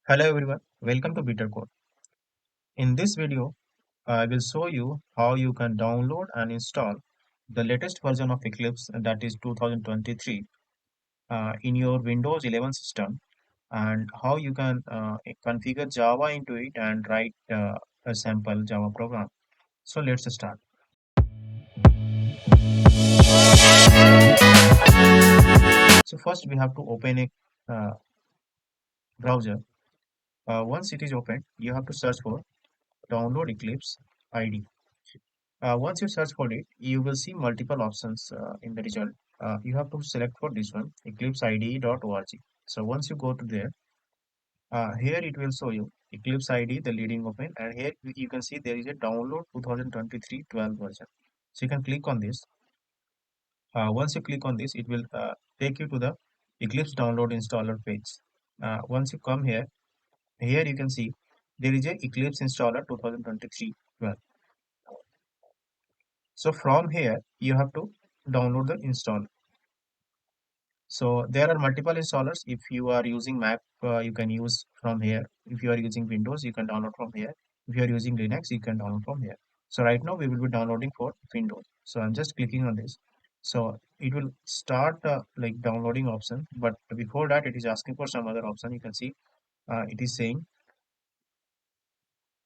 Hello everyone, welcome to bittercode. In this video, I will show you how you can download and install the latest version of Eclipse, that is 2023, in your Windows 11 system, and how you can configure Java into it and write a sample Java program. So let's start. So first we have to open a browser. Once it is open, you have to search for download Eclipse ID. Once you search for it, you will see multiple options in the result. You have to select for this one, eclipseide.org. So once you go to there, here it will show you Eclipse ID, the leading open, and here you can see there is a download 2023 12 version. So you can click on this. Once you click on this, it will take you to the Eclipse download installer page. Once you come here, here you can see there is a Eclipse installer 2023 12. So from here, you have to download the installer. So there are multiple installers. If you are using Mac, you can use from here. If you are using Windows, you can download from here. If you are using Linux, you can download from here. So right now we will be downloading for Windows. So I'm just clicking on this. So it will start like downloading option, but before that it is asking for some other option. You can see it is saying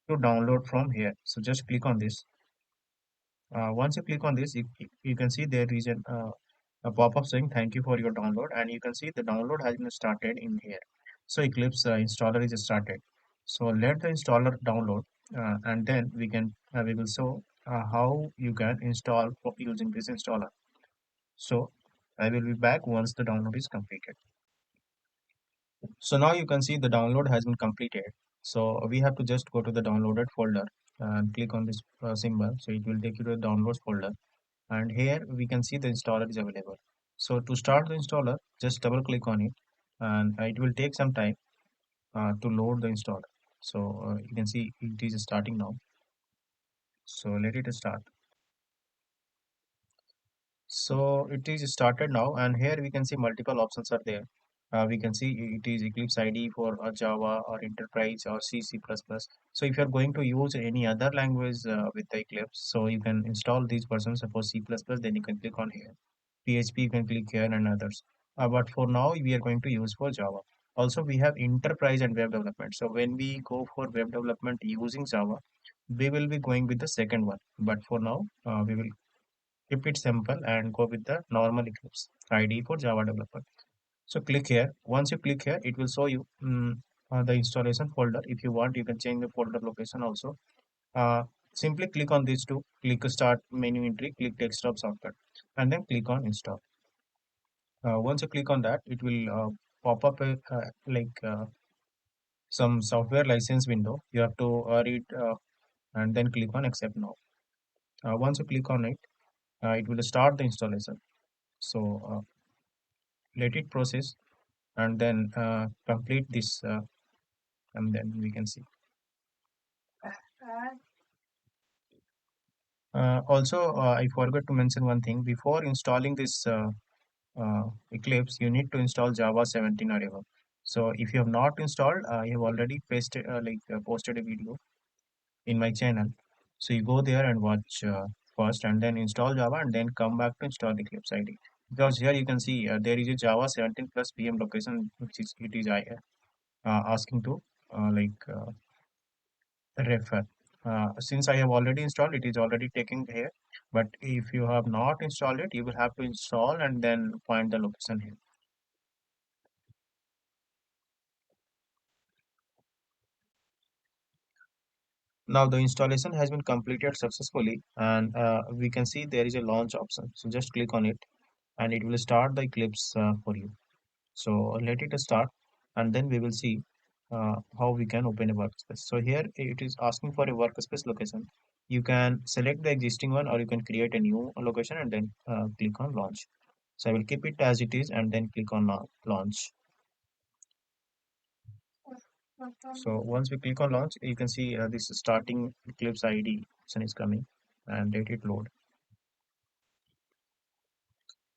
to download from here. So just click on this. Once you click on this, you can see there is a pop-up saying thank you for your download, and you can see the download has been started in here. So Eclipse installer is started. So let the installer download, and then we will show how you can install using this installer. So I will be back once the download is completed. So now you can see the download has been completed. So we have to just go to the downloaded folder and click on this symbol. So it will take you to the downloads folder, and here we can see the installer is available. So to start the installer, just double click on it, and it will take some time to load the installer. So you can see it is starting now. So let it start. So it is started now, and here we can see multiple options are there. We can see it is Eclipse ID for Java or Enterprise or C, C++. So if you're going to use any other language with the Eclipse, so you can install these versions for C++, then you can click on here. PHP, you can click here and others. But for now, we are going to use for Java. Also, we have enterprise and web development. So when we go for web development using Java, we will be going with the second one. But for now, we will keep it simple and go with the normal Eclipse ID for Java developer. So click here. Once you click here, it will show you the installation folder. If you want, you can change the folder location also. Uh, Simply click on these two. Click start menu entry, click desktop software, and then click on install. Once you click on that, it will pop up some software license window. You have to read and then click on accept now. Once you click on it, it will start the installation. So let it process and then complete this, and then we can see. Also, I forgot to mention one thing. Before installing this Eclipse, you need to install Java 17 or above. So if you have not installed, I have already posted a video in my channel. So you go there and watch first, and then install Java, and then come back to install Eclipse ID. Because here you can see there is a Java 17 plus VM location, which is it is asking to refer. Since I have already installed, it is already taking here. But if you have not installed it, you will have to install and then find the location here. Now the installation has been completed successfully, and we can see there is a launch option. So just click on it, and it will start the Eclipse for you. So let it start, and then we will see how we can open a workspace. So here it is asking for a workspace location. You can select the existing one, or you can create a new location and then click on launch. So I will keep it as it is and then click on launch. So once we click on launch, you can see this starting Eclipse ID option is coming, and let it load.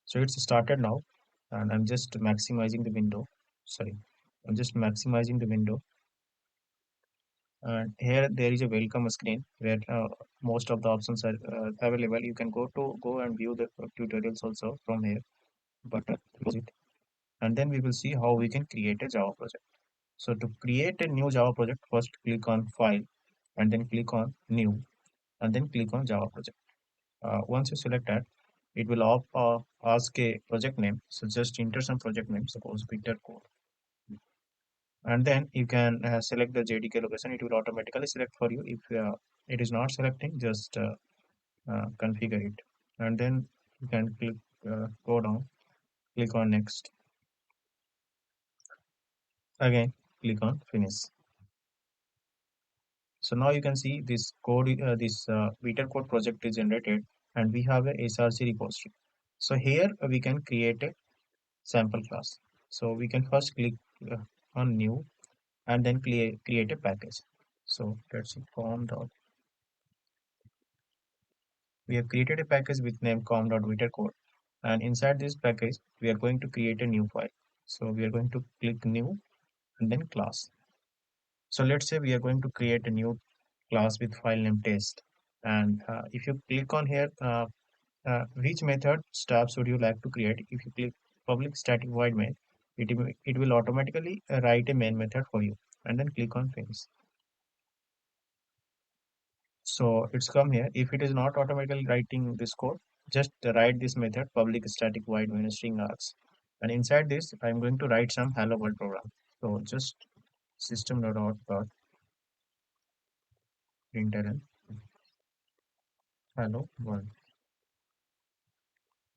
So it's started now, and I'm just maximizing the window. Sorry, I'm just maximizing the window. And here there is a welcome screen where most of the options are available. You can go and view the tutorials also from here, but close it. And then we will see how we can create a Java project. So to create a new Java project, first click on File and then click on New and then click on Java project. Once you select that, it will ask a project name. So just enter some project name, suppose bittercode, and then you can select the JDK location. It will automatically select for you. If it is not selecting, just configure it, and then you can click go down, click on next, again click on finish. So now you can see this code, this beta code project is generated, and we have a SRC repository. So here we can create a sample class. So we can first click uh, on new and then create a package. So that's it, com dot. We have created a package with name com.bittercode, and inside this package we are going to create a new file. So we are going to click new and then class. So let's say we are going to create a new class with file name test, and if you click on here, which method stubs would you like to create? If you click public static void main, it will automatically write a main method for you, and then click on finish. So it's come here. If it is not automatically writing this code, just write this method public static void main string args, and inside this I'm going to write some hello world program. So just system.out.println hello world.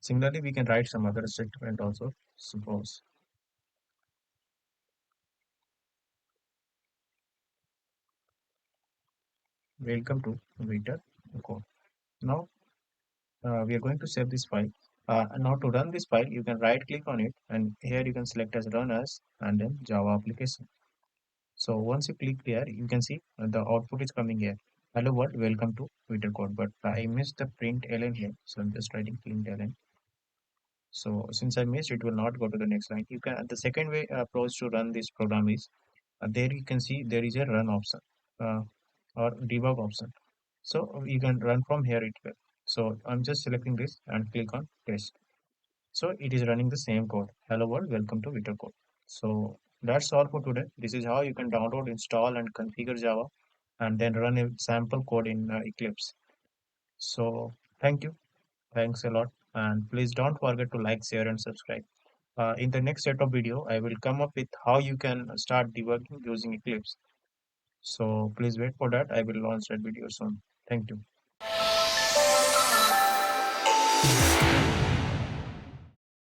Similarly, we can write some other statement also. Suppose welcome to Vita code. Now we are going to save this file. Now to run this file, you can right click on it, and here you can select as run as and then Java application. So once you click here, you can see the output is coming here. Hello world, welcome to Twitter code. But I missed the print ln here, so I'm just writing print ln. So since I missed, it will not go to the next line. You can the second way approach to run this program is there you can see there is a run option uh, or debug option. So you can run from here it will. So I'm just selecting this and click on test. So it is running the same code. Hello world, welcome to Vita code. So that's all for today. This is how you can download, install, and configure Java, and then run a sample code in Eclipse. So thank you, thanks a lot, and please don't forget to like, share, and subscribe. In the next set of video, I will come up with how you can start debugging using Eclipse. So please wait for that. I will launch that video soon. Thank you.